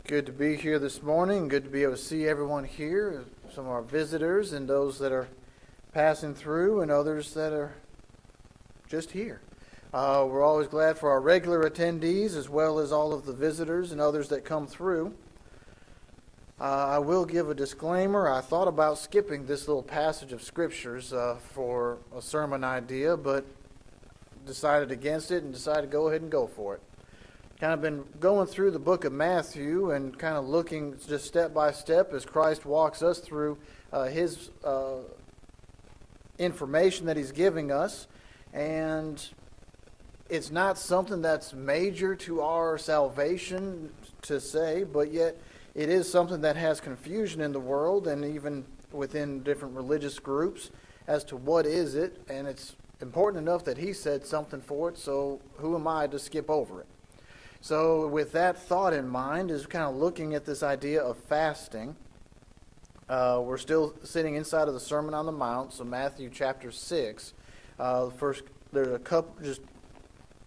Good to be here this morning. Good to be able to see everyone here, some of our visitors and those that are passing through and others that are just here. We're always glad for our regular attendees as well as all of the visitors and others that come through. I will give a disclaimer. I thought about skipping this little passage of scriptures for a sermon idea, but decided against it and decided to go ahead and go for it. Kind of been going through the book of Matthew and kind of looking just step by step as Christ walks us through his information that he's giving us. And it's not something that's major to our salvation to say, but yet it is something that has confusion in the world and even within different religious groups as to what is it. And it's important enough that he said something for it, so who am I to skip over it? So with that thought in mind, is kind of looking at this idea of fasting. We're still sitting inside of the Sermon on the Mount, so Matthew chapter 6. First, there's a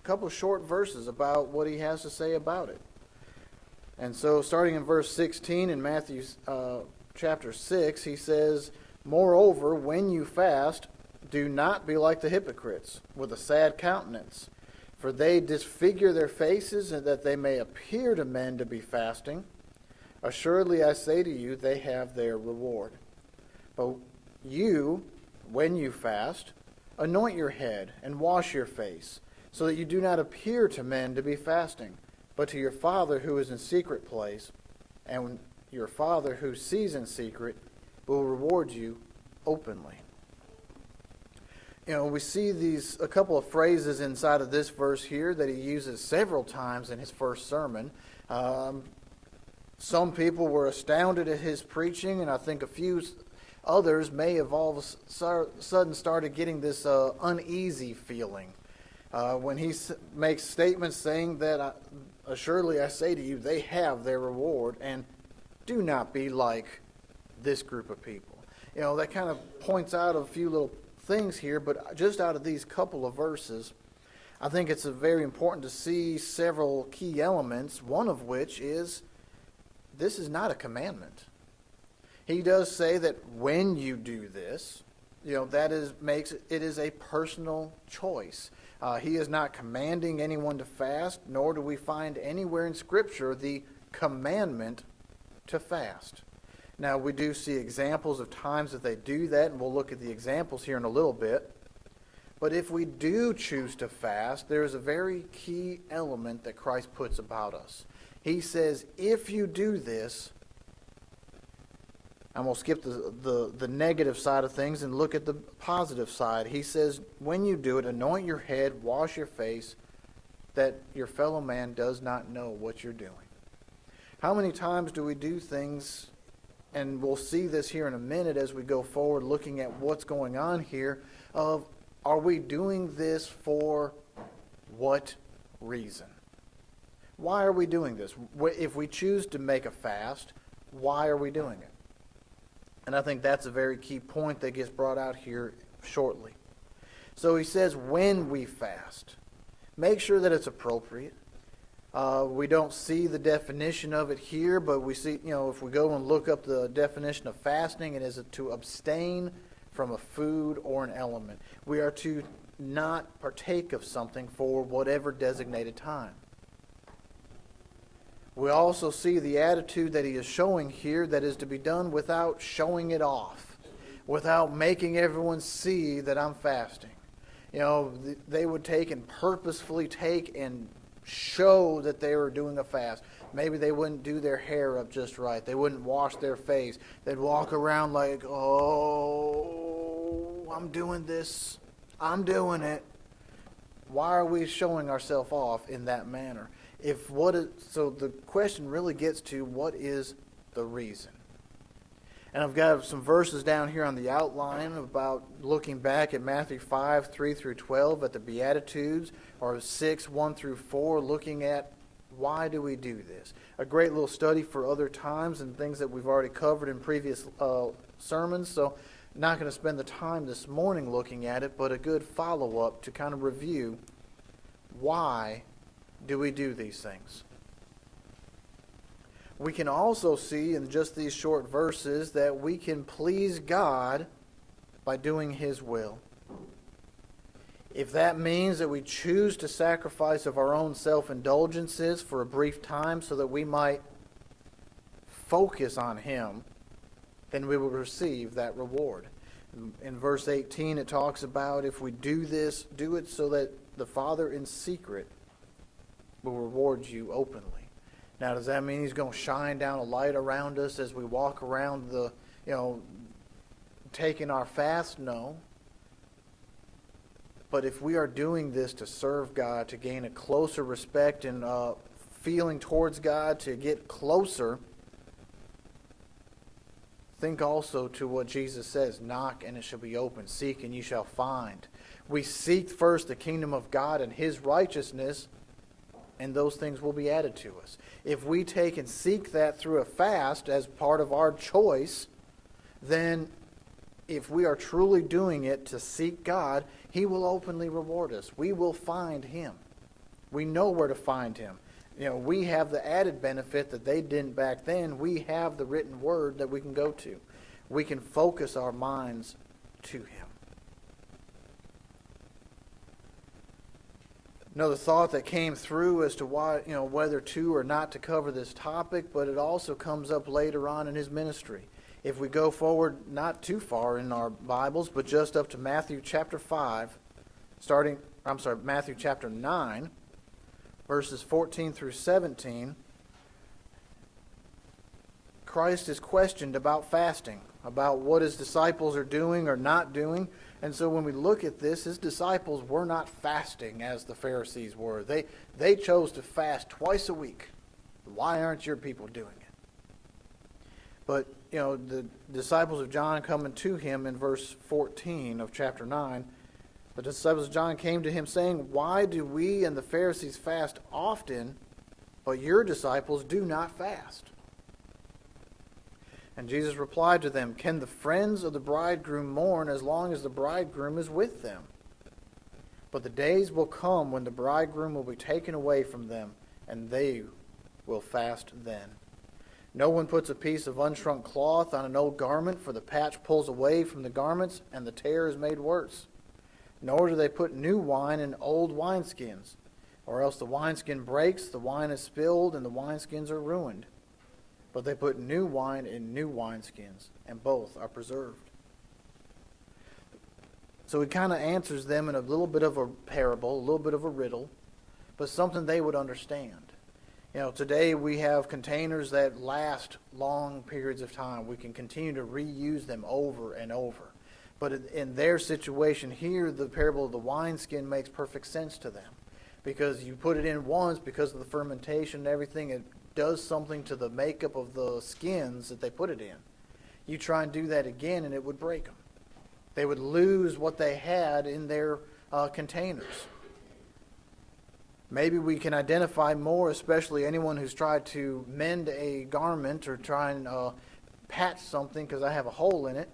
couple short verses about what he has to say about it. And so starting in verse 16 in Matthew chapter 6, he says, "Moreover, when you fast, do not be like the hypocrites, with a sad countenance. For they disfigure their faces, and that they may appear to men to be fasting. Assuredly I say to you, they have their reward. But you, when you fast, anoint your head and wash your face, so that you do not appear to men to be fasting, but to your Father who is in secret place, and your Father who sees in secret will reward you openly." You know, we see a couple of phrases inside of this verse here that he uses several times in his first sermon. Some people were astounded at his preaching, and I think a few others may have all of a sudden started getting this uneasy feeling when he makes statements saying that, "Assuredly I say to you, they have their reward, and do not be like this group of people." You know, that kind of points out a few little things here, but just out of these couple of verses, I think it's very important to see several key elements, one of which is this is not a commandment. He does say that when you do this, you know, makes it is a personal choice. He is not commanding anyone to fast, nor do we find anywhere in Scripture the commandment to fast. Now, we do see examples of times that they do that, and we'll look at the examples here in a little bit. But if we do choose to fast, there's a very key element that Christ puts about us. He says, if you do this, I'm going to skip the negative side of things and look at the positive side. He says, when you do it, anoint your head, wash your face, that your fellow man does not know what you're doing. How many times do we do things, and we'll see this here in a minute as we go forward looking at what's going on here, of are we doing this for what reason? Why are we doing this? If we choose to make a fast, why are we doing it? And I think that's a very key point that gets brought out here shortly. So he says when we fast, make sure that it's appropriate. We don't see the definition of it here, but we see, you know, if we go and look up the definition of fasting, it is to abstain from a food or an element. We are to not partake of something for whatever designated time. We also see the attitude that he is showing here that is to be done without showing it off, without making everyone see that I'm fasting. You know, they would take and purposefully take and show that they were doing a fast. Maybe they wouldn't do their hair up just right. They wouldn't wash their face. They'd walk around like, "Oh, I'm doing this. I'm doing it." Why are we showing ourselves off in that manner? So the question really gets to what is the reason? And I've got some verses down here on the outline about looking back at Matthew 5, 3 through 12 at the Beatitudes, or 6, 1 through 4, looking at why do we do this? A great little study for other times and things that we've already covered in previous sermons, so not going to spend the time this morning looking at it, but a good follow-up to kind of review why do we do these things. we can also see in just these short verses that we can please God by doing His will. If that means that we choose to sacrifice of our own self-indulgences for a brief time so that we might focus on Him, then we will receive that reward. In verse 18 it talks about if we do this, do it so that the Father in secret will reward you openly. Now, does that mean He's going to shine down a light around us as we walk around taking our fast? No. But if we are doing this to serve God, to gain a closer respect and feeling towards God, to get closer, think also to what Jesus says, knock and it shall be opened, seek and you shall find. We seek first the kingdom of God and His righteousness, and those things will be added to us. If we take and seek that through a fast as part of our choice, then if we are truly doing it to seek God, He will openly reward us. We will find Him. We know where to find Him. We have the added benefit that they didn't back then. We have the written word that we can go to. We can focus our minds to Him. Another thought that came through as to why, whether to or not to cover this topic, but it also comes up later on in His ministry. If we go forward not too far in our Bibles, but just up to Matthew chapter 5, Matthew chapter 9, verses 14 through 17, Christ is questioned about fasting, about what His disciples are doing or not doing. And so when we look at this, His disciples were not fasting as the Pharisees were. They chose to fast twice a week. Why aren't your people doing it? But, the disciples of John coming to Him in verse 14 of chapter 9, the disciples of John came to Him saying, why do we and the Pharisees fast often, but your disciples do not fast? And Jesus replied to them, can the friends of the bridegroom mourn as long as the bridegroom is with them? But the days will come when the bridegroom will be taken away from them, and they will fast then. No one puts a piece of unshrunk cloth on an old garment, for the patch pulls away from the garments, and the tear is made worse. Nor do they put new wine in old wineskins, or else the wineskin breaks, the wine is spilled, and the wineskins are ruined. But they put new wine in new wineskins, and both are preserved. So He kind of answers them in a little bit of a parable, a little bit of a riddle, but something they would understand. Today we have containers that last long periods of time. We can continue to reuse them over and over. But in their situation here, the parable of the wineskin makes perfect sense to them. Because you put it in once, because of the fermentation and everything, it does something to the makeup of the skins that they put it in. You try and do that again and it would break them. They would lose what they had in their containers. Maybe we can identify more, especially anyone who's tried to mend a garment or try and patch something because I have a hole in it.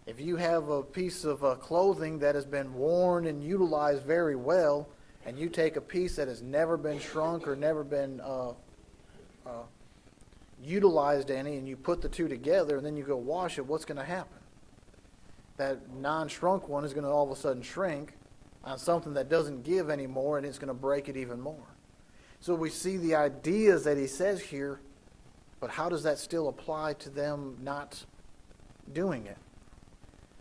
If you have a piece of clothing that has been worn and utilized very well, and you take a piece that has never been shrunk or never been utilized any, and you put the two together and then you go wash it, what's going to happen? That non-shrunk one is going to all of a sudden shrink on something that doesn't give anymore, and it's going to break it even more. So we see the ideas that he says here, but how does that still apply to them not doing it?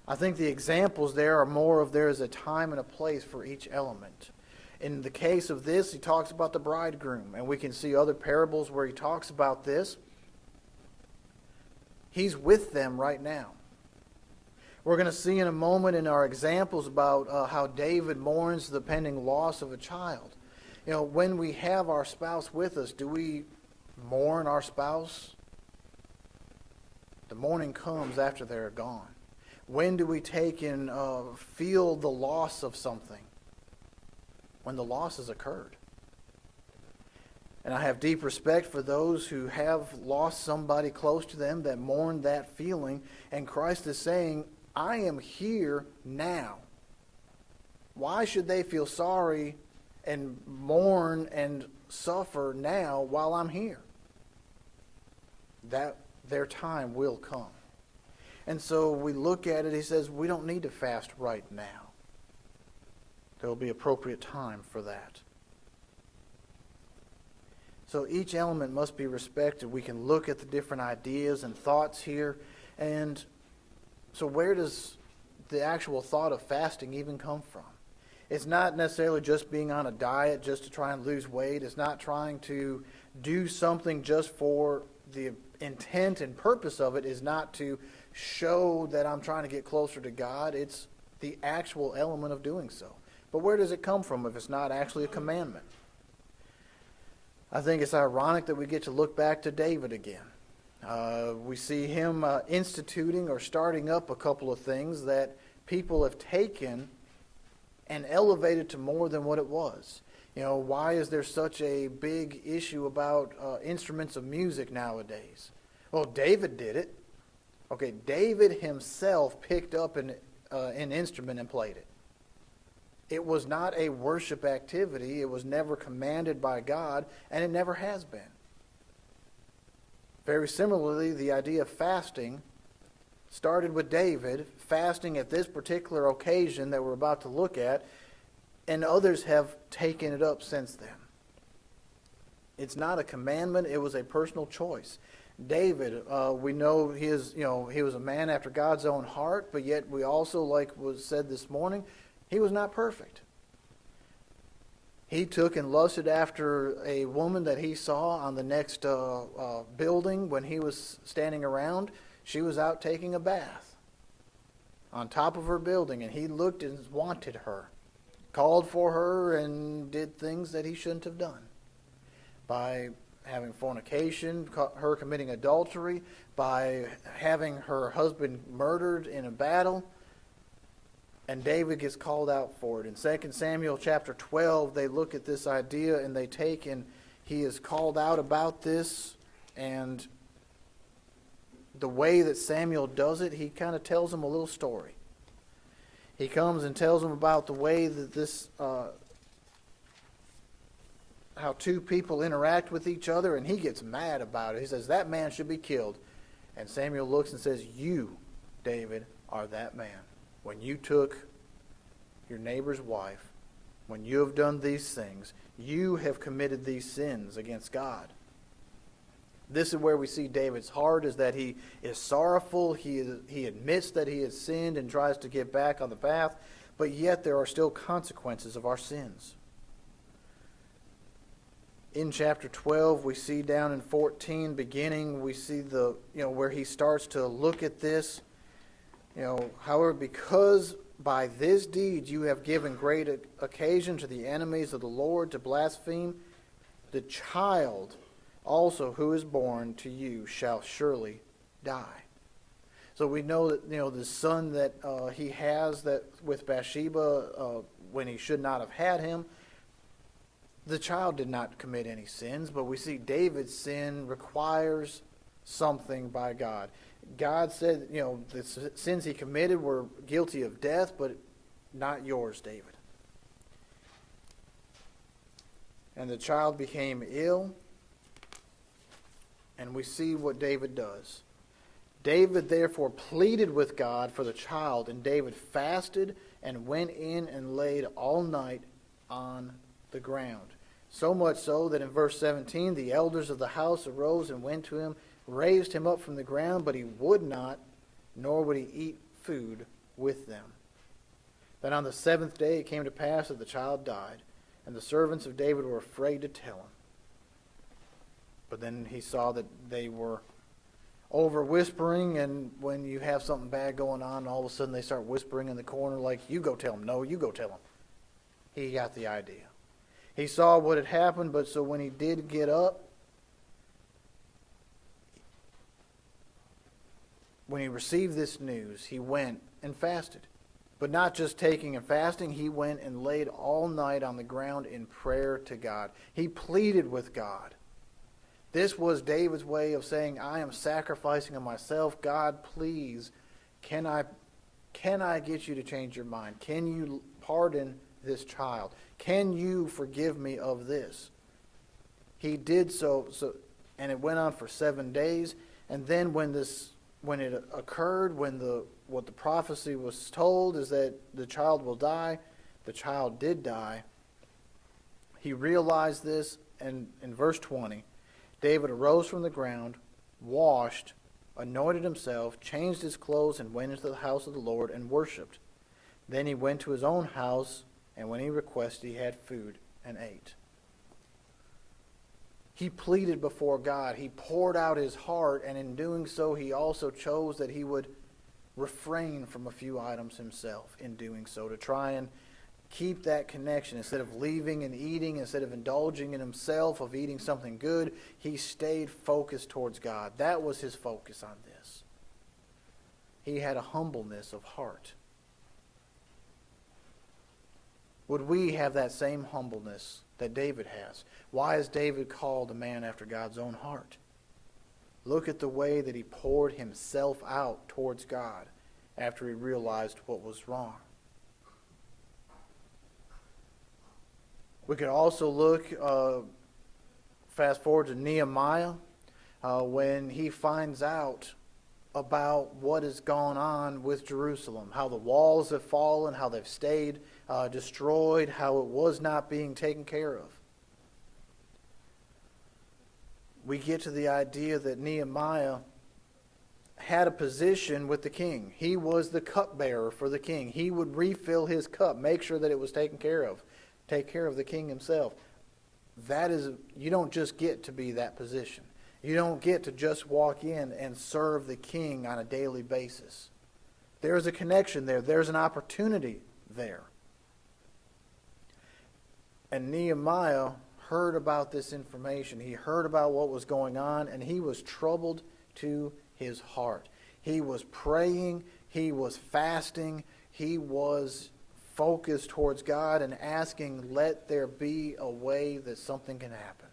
I think the examples there are more of there is a time and a place for each element. In the case of this, he talks about the bridegroom, and we can see other parables where he talks about this. He's with them right now. We're going to see in a moment in our examples about how David mourns the pending loss of a child. When we have our spouse with us, do we mourn our spouse? The mourning comes after they're gone. When do we take and feel the loss of something? When the loss has occurred. And I have deep respect for those who have lost somebody close to them that mourn that feeling. And Christ is saying, I am here now. Why should they feel sorry and mourn and suffer now while I'm here? that their time will come. And so we look at it, he says, we don't need to fast right now. There will be appropriate time for that. So each element must be respected. We can look at the different ideas and thoughts here. And so where does the actual thought of fasting even come from? It's not necessarily just being on a diet just to try and lose weight. It's not trying to do something just for the intent and purpose of it is not to show that I'm trying to get closer to God. It's the actual element of doing so. But where does it come from if it's not actually a commandment? I think it's ironic that we get to look back to David again. We see him instituting or starting up a couple of things that people have taken and elevated to more than what it was. You know, why is there such a big issue about instruments of music nowadays? Well, David did it. Okay, David himself picked up an instrument and played it. It was not a worship activity. It was never commanded by God, and it never has been. Very similarly, the idea of fasting started with David, fasting at this particular occasion that we're about to look at, and others have taken it up since then. It's not a commandment, it was a personal choice. David, we know he was a man after God's own heart, but yet we also, like was said this morning, he was not perfect. He took and lusted after a woman that he saw on the next building when he was standing around. She was out taking a bath on top of her building, and he looked and wanted her, called for her, and did things that he shouldn't have done. By having fornication, her committing adultery, by having her husband murdered in a battle, and David gets called out for it. In 2 Samuel chapter 12, they look at this idea and they take and he is called out about this. And the way that Samuel does it, he kind of tells them a little story. He comes and tells them about the way that this, how two people interact with each other, and he gets mad about it. He says, that man should be killed. And Samuel looks and says, you, David, are that man. When you took your neighbor's wife, when you have done these things, you have committed these sins against God. This is where we see David's heart, is that he is sorrowful, he admits that he has sinned and tries to get back on the path, but yet there are still consequences of our sins. In chapter 12, we see down in 14, beginning, we see where he starts to look at this. However, because by this deed you have given great occasion to the enemies of the Lord to blaspheme, the child also who is born to you shall surely die. So we know that the son that he has that with Bathsheba when he should not have had him, the child did not commit any sins, but we see David's sin requires something by God. God said, the sins he committed were guilty of death, but not yours, David. And the child became ill, and we see what David does. David therefore pleaded with God for the child, and David fasted and went in and laid all night on the ground. So much so that in verse 17, the elders of the house arose and went to him, raised him up from the ground, but he would not, nor would he eat food with them. Then on the seventh day it came to pass that the child died, and the servants of David were afraid to tell him. But then he saw that they were over whispering, and when you have something bad going on, all of a sudden they start whispering in the corner like, you go tell him. No, you go tell him. He got the idea. He saw what had happened, but so when he did get up, when he received this news, he went and fasted. But not just taking and fasting, he went and laid all night on the ground in prayer to God. He pleaded with God. This was David's way of saying, I am sacrificing of myself. God, please, can I get you to change your mind? Can you pardon this child? Can you forgive me of this? He did so, and it went on for 7 days. And then when it occurred, what the prophecy was told is that the child will die, the child did die. He realized this, and in verse 20, David arose from the ground, washed, anointed himself, changed his clothes, and went into the house of the Lord and worshipped. Then he went to his own house, and when he requested, he had food and ate. He pleaded before God. He poured out his heart, and in doing so, he also chose that he would refrain from a few items himself in doing so, to try and keep that connection. Instead of leaving and eating, instead of indulging in himself, of eating something good, he stayed focused towards God. That was his focus on this. He had a humbleness of heart. Would we have that same humbleness that David has? Why is David called a man after God's own heart? Look at the way that he poured himself out towards God after he realized what was wrong. We could also look, fast forward to Nehemiah, when he finds out about what has gone on with Jerusalem, how the walls have fallen, how they've stayed destroyed, how it was not being taken care of. We get to the idea that Nehemiah had a position with the king. He was the cupbearer for the king. He would refill his cup, make sure that it was taken care of, take care of the king himself. You don't just get to be that position. You don't get to just walk in and serve the king on a daily basis. There's a connection there. There's an opportunity there. And Nehemiah heard about this information. He heard about what was going on, and he was troubled to his heart. He was praying. He was fasting. He was focused towards God and asking, let there be a way that something can happen.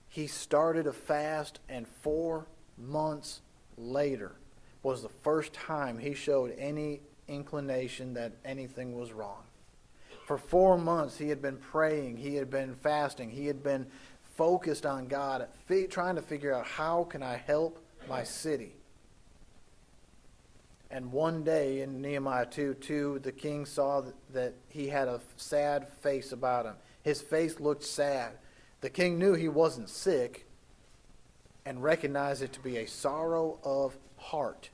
He started a fast, and 4 months later was the first time he showed any inclination that anything was wrong. For 4 months he had been praying, he had been fasting, he had been focused on God, trying to figure out, how can I help my city? And one day in Nehemiah 2:2, the king saw that he had a sad face about him. His face looked sad. The king knew he wasn't sick and recognized it to be a sorrow of heart.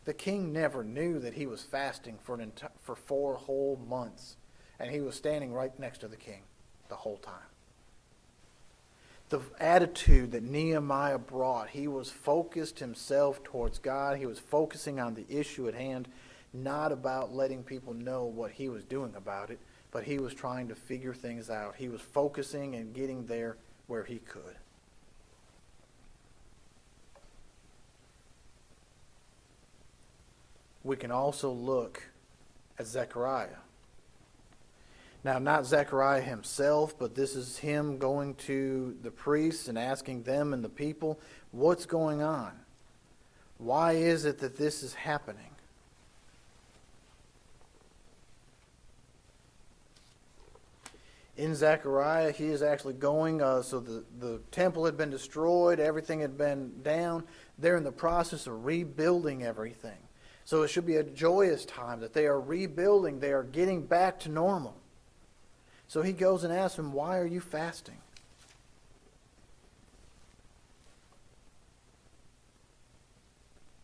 The king never knew that he was fasting for 4 whole months, and he was standing right next to the king the whole time. The attitude that Nehemiah brought, he was focused himself towards God. He was focusing on the issue at hand, not about letting people know what he was doing about it, but he was trying to figure things out. He was focusing and getting there where he could. We can also look at Zechariah. Now, not Zechariah himself, but this is him going to the priests and asking them and the people, what's going on? Why is it that this is happening? In Zechariah, he is actually going, so the temple had been destroyed, everything had been down. They're in the process of rebuilding everything. So it should be a joyous time that they are rebuilding, they are getting back to normal. So he goes and asks him, why are you fasting?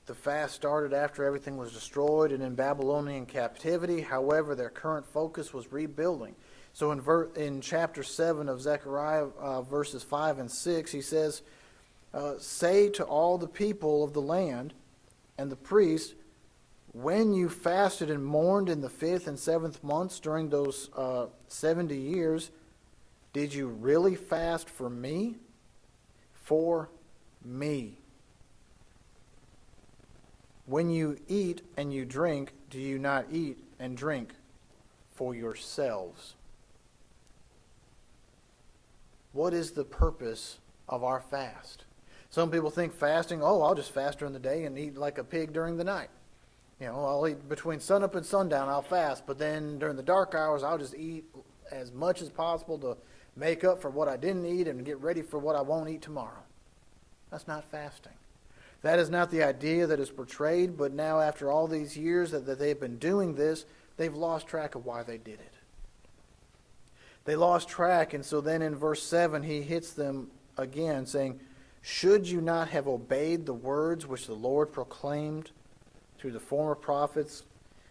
The fast started after everything was destroyed and in Babylonian captivity. However, their current focus was rebuilding. So in chapter 7 of Zechariah, verses 5 and 6, he says, say to all the people of the land and the priests, when you fasted and mourned in the 5th and 7th months during those 70 years, did you really fast for me? For me. When you eat and you drink, do you not eat and drink for yourselves? What is the purpose of our fast? Some people think fasting, I'll just fast during the day and eat like a pig during the night. I'll eat between sunup and sundown, I'll fast, but then during the dark hours, I'll just eat as much as possible to make up for what I didn't eat and get ready for what I won't eat tomorrow. That's not fasting. That is not the idea that is portrayed, but now after all these years that they've been doing this, they've lost track of why they did it. They lost track, and so then in verse 7 he hits them again, saying, should you not have obeyed the words which the Lord proclaimed through the former prophets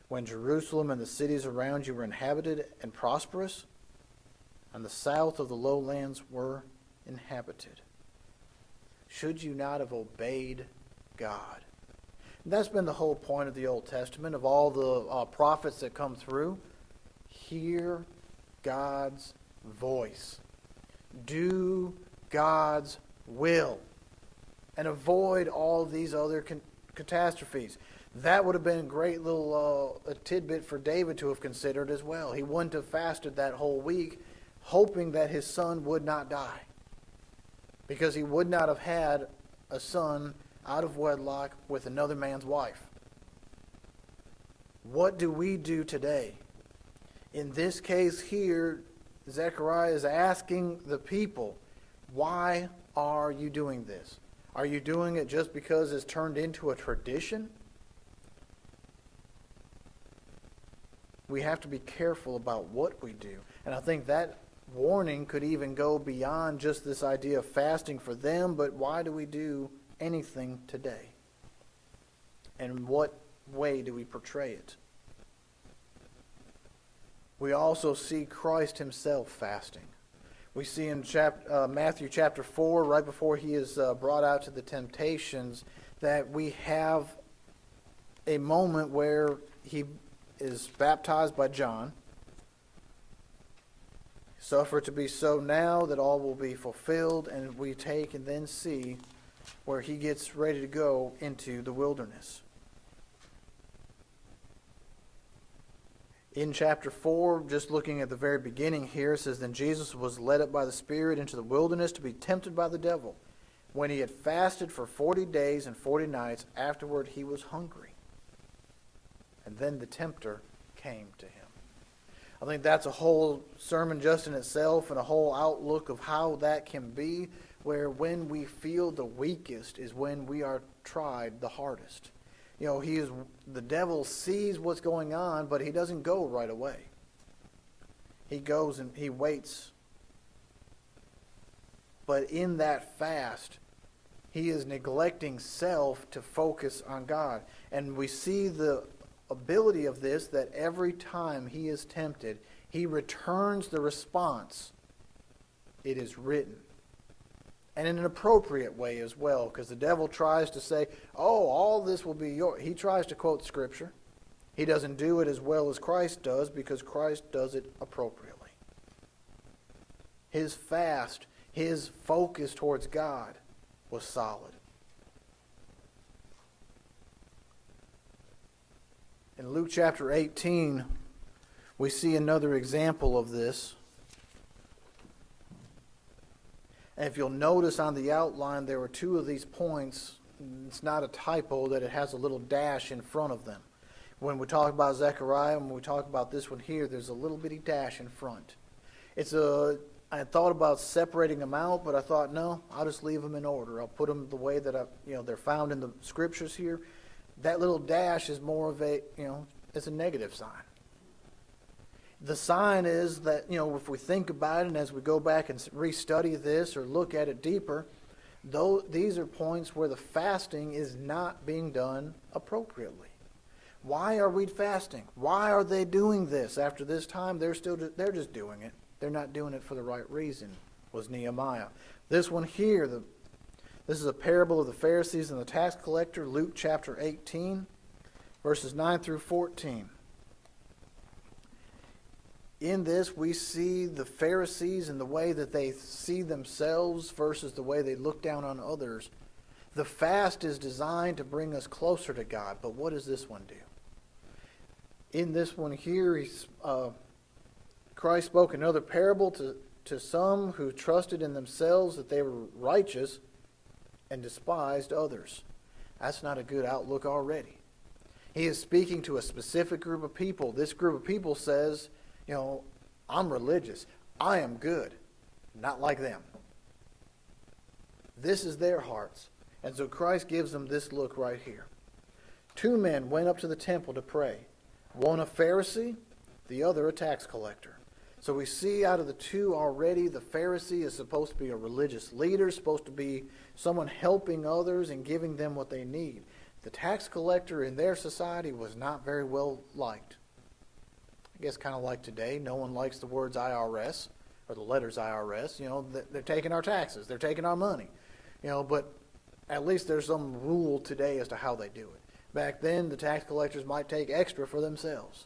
when Jerusalem and the cities around you were inhabited and prosperous, and the south of the lowlands were inhabited? Should you not have obeyed God? And that's been the whole point of the Old Testament, of all the prophets that come through. Hear God's voice. Do God's will. And avoid all these other catastrophes. That would have been a great little a tidbit for David to have considered as well. He wouldn't have fasted that whole week, hoping that his son would not die, because he would not have had a son out of wedlock with another man's wife. What do we do today? In this case here, Zechariah is asking the people, why are you doing this? Are you doing it just because it's turned into a tradition? We have to be careful about what we do. And I think that warning could even go beyond just this idea of fasting for them, but why do we do anything today? And what way do we portray it? We also see Christ himself fasting. We see in Matthew chapter 4, right before he is brought out to the temptations, that we have a moment where he is baptized by John. Suffer it to be so now that all will be fulfilled, and we take and then see where he gets ready to go into the wilderness. In chapter 4, just looking at the very beginning here, it says, then Jesus was led up by the Spirit into the wilderness to be tempted by the devil. When he had fasted for 40 days and 40 nights, afterward he was hungry. And then the tempter came to him. I think that's a whole sermon just in itself, and a whole outlook of how that can be, where when we feel the weakest is when we are tried the hardest. You know, the devil sees what's going on, but he doesn't go right away. He goes and he waits. But in that fast, he is neglecting self to focus on God. And we see the ability of this, that every time he is tempted, he returns the response, it is written. And in an appropriate way as well, because the devil tries to say, oh, all this will be yours. He tries to quote Scripture. He doesn't do it as well as Christ does, because Christ does it appropriately. His fast, his focus towards God was solid. In Luke chapter 18, we see another example of this. And if you'll notice on the outline, there were two of these points. It's not a typo that it has a little dash in front of them. When we talk about Zechariah, when we talk about this one here, there's a little bitty dash in front. I thought about separating them out, but I thought, no, I'll just leave them in order. I'll put them the way that they're found in the Scriptures here. That little dash is more of it's a negative sign. The sign is that, if we think about it and as we go back and restudy this or look at it deeper, these are points where the fasting is not being done appropriately. Why are we fasting? Why are they doing this? After this time, they're just doing it. They're not doing it for the right reason, was Nehemiah. This one here, this is a parable of the Pharisees and the tax collector, Luke chapter 18, verses 9 through 14. In this, we see the Pharisees and the way that they see themselves versus the way they look down on others. The fast is designed to bring us closer to God, but what does this one do? In this one here, Christ spoke another parable to some who trusted in themselves that they were righteous and despised others. That's not a good outlook already. He is speaking to a specific group of people. This group of people says, I'm religious. I am good. not like them. This is their hearts. And so Christ gives them this look right here. 2 men went up to the temple to pray. One a Pharisee, the other a tax collector. So we see out of the two already, the Pharisee is supposed to be a religious leader, supposed to be someone helping others and giving them what they need. The tax collector in their society was not very well liked. I guess kind of like today, no one likes the words IRS or the letters IRS. They're taking our taxes, they're taking our money. But at least there's some rule today as to how they do it. Back then, the tax collectors might take extra for themselves.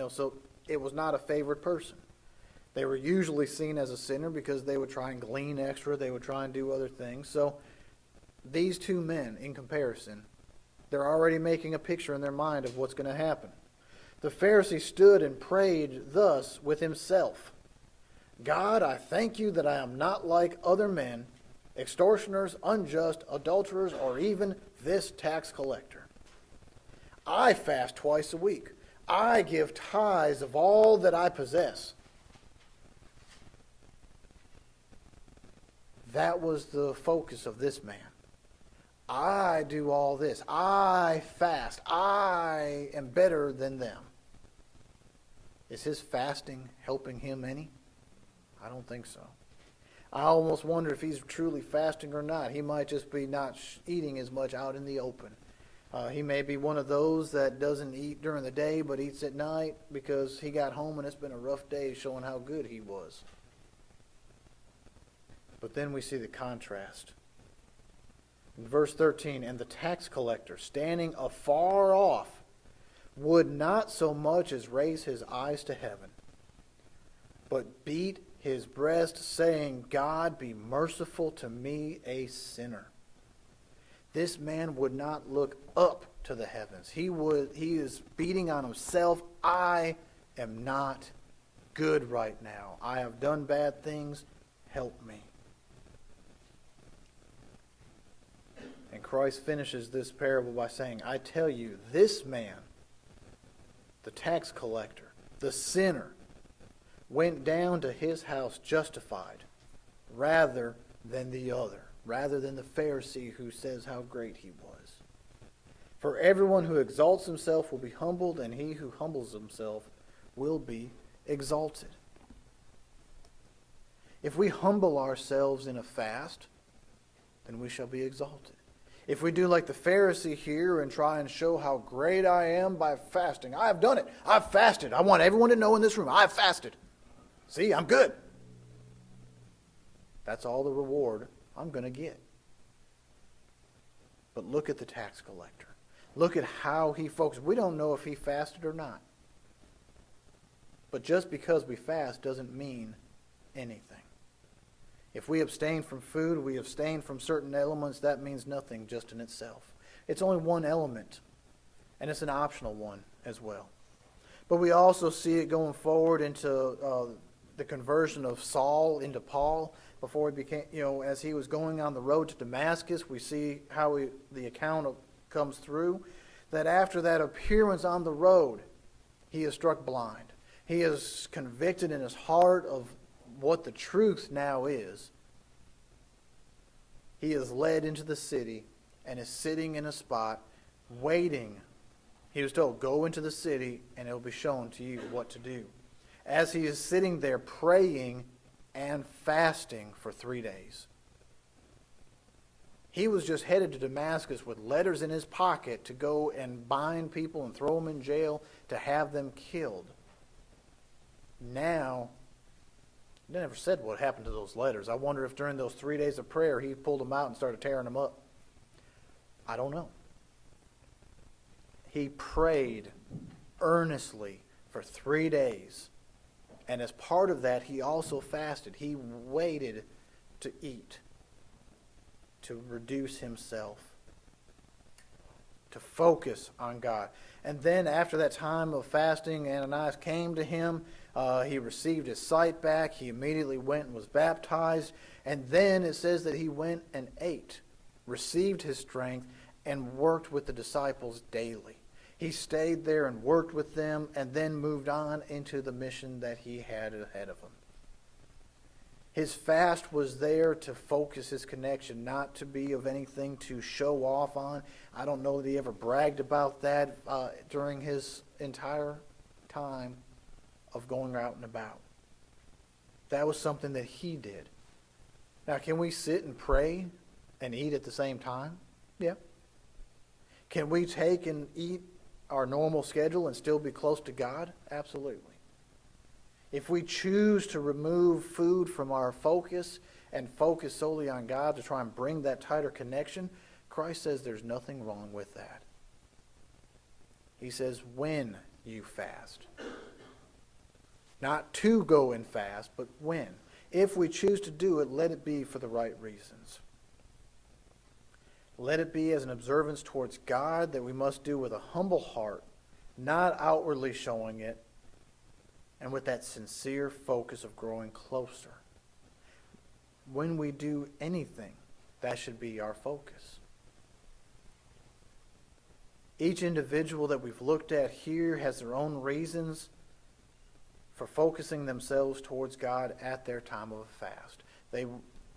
So it was not a favored person. They were usually seen as a sinner because they would try and glean extra. They would try and do other things. So these 2 men, in comparison, they're already making a picture in their mind of what's going to happen. The Pharisee stood and prayed thus with himself. God, I thank you that I am not like other men, extortioners, unjust, adulterers, or even this tax collector. I fast twice a week. I give tithes of all that I possess. That was the focus of this man. I do all this. I fast. I am better than them. Is his fasting helping him any? I don't think so. I almost wonder if he's truly fasting or not. He might just be not eating as much out in the open. He may be one of those that doesn't eat during the day but eats at night because he got home and it's been a rough day, showing how good he was. But then we see the contrast. In verse 13, and the tax collector, standing afar off, would not so much as raise his eyes to heaven, but beat his breast, saying, God, be merciful to me, a sinner. This man would not look up to the heavens. He is beating on himself. I am not good right now. I have done bad things. Help me. And Christ finishes this parable by saying, I tell you, this man, the tax collector, the sinner, went down to his house justified rather than the other, rather than the Pharisee who says how great he was. For everyone who exalts himself will be humbled, and he who humbles himself will be exalted. If we humble ourselves in a fast, then we shall be exalted. If we do like the Pharisee here and try and show how great I am by fasting, I have done it. I've fasted. I want everyone to know in this room, I've fasted. See, I'm good. That's all the reward I'm going to get. But look at the tax collector. Look at how he focused. We don't know if he fasted or not. But just because we fast doesn't mean anything. If we abstain from food, we abstain from certain elements, that means nothing just in itself. It's only one element, and it's an optional one as well. But we also see it going forward into the conversion of Saul into Paul. Before he became, as he was going on the road to Damascus, we see how the account comes through, that after that appearance on the road, he is struck blind. He is convicted in his heart of what the truth now is. He is led into the city and is sitting in a spot waiting. He was told, go into the city and it will be shown to you what to do. As he is sitting there praying and fasting for 3 days. He was just headed to Damascus with letters in his pocket to go and bind people and throw them in jail to have them killed. Now, they never said what happened to those letters. I wonder if during those 3 days of prayer he pulled them out and started tearing them up. I don't know. He prayed earnestly for 3 days. And as part of that, he also fasted. He waited to eat, to reduce himself, to focus on God. And then after that time of fasting, Ananias came to him. He received his sight back. He immediately went and was baptized. And then it says that he went and ate, received his strength, and worked with the disciples daily. He stayed there and worked with them and then moved on into the mission that he had ahead of him. His fast was there to focus his connection, not to be of anything to show off on. I don't know that he ever bragged about that during his entire time of going out and about. That was something that he did. Now, can we sit and pray and eat at the same time? Yeah. Can we take and eat our normal schedule and still be close to God? Absolutely. If we choose to remove food from our focus and focus solely on God to try and bring that tighter connection, Christ says there's nothing wrong with that. He says when you fast. Not to go and fast, but when. If we choose to do it, let it be for the right reasons. Let it be as an observance towards God that we must do with a humble heart, not outwardly showing it, and with that sincere focus of growing closer. When we do anything, that should be our focus. Each individual that we've looked at here has their own reasons for focusing themselves towards God at their time of a fast. They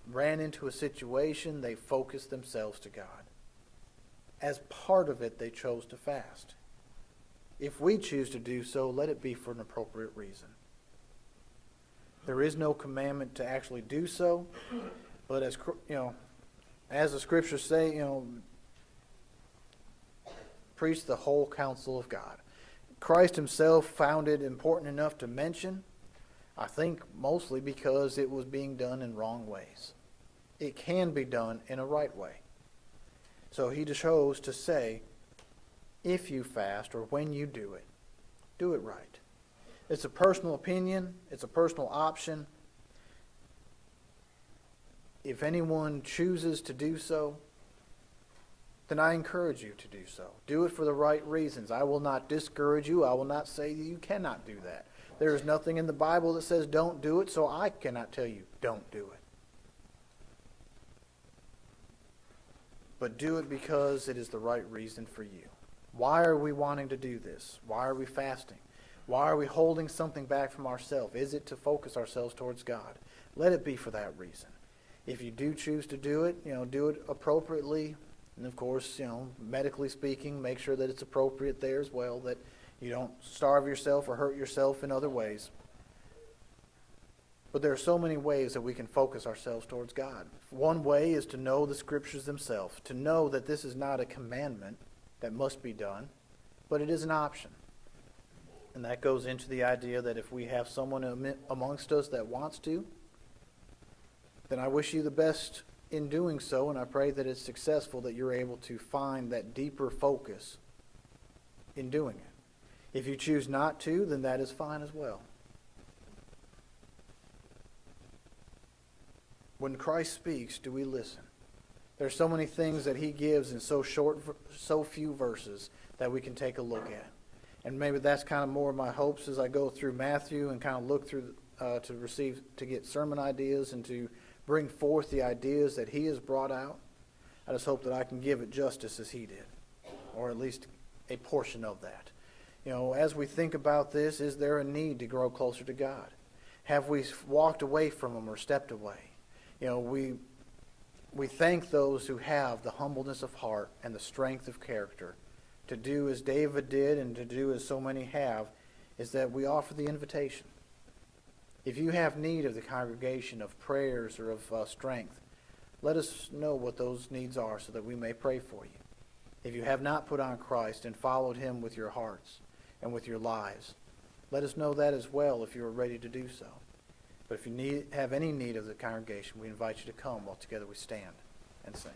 ran into a situation, they focused themselves to God. As part of it, they chose to fast. If we choose to do so, let it be for an appropriate reason. There is no commandment to actually do so, but as the scriptures say, preach the whole counsel of God. Christ himself found it important enough to mention, I think mostly because it was being done in wrong ways. It can be done in a right way. So he chose to say, if you fast or when you do it right. It's a personal opinion. It's a personal option. If anyone chooses to do so, then I encourage you to do so. Do it for the right reasons. I will not discourage you. I will not say you cannot do that. There is nothing in the Bible that says don't do it, so I cannot tell you don't do it. But do it because it is the right reason for you. Why are we wanting to do this? Why are we fasting? Why are we holding something back from ourselves? Is it to focus ourselves towards God? Let it be for that reason. If you do choose to do it, do it appropriately. And of course, medically speaking, make sure that it's appropriate there as well, that you don't starve yourself or hurt yourself in other ways. But there are so many ways that we can focus ourselves towards God. One way is to know the scriptures themselves, to know that this is not a commandment that must be done, but it is an option. And that goes into the idea that if we have someone amongst us that wants to, then I wish you the best in doing so, and I pray that it's successful, that you're able to find that deeper focus in doing it. If you choose not to, then that is fine as well. When Christ speaks, do we listen? There's so many things that he gives in so few verses that we can take a look at. And maybe that's kind of more of my hopes as I go through Matthew and kind of look through to get sermon ideas and to bring forth the ideas that he has brought out. I just hope that I can give it justice as he did, or at least a portion of that. As we think about this, is there a need to grow closer to God? Have we walked away from him or stepped away? We thank those who have the humbleness of heart and the strength of character to do as David did and to do as so many have, is that we offer the invitation. If you have need of the congregation, of prayers or of strength, let us know what those needs are so that we may pray for you. If you have not put on Christ and followed him with your hearts and with your lives, let us know that as well if you are ready to do so. But if you have any need of the congregation, we invite you to come while together we stand and sing.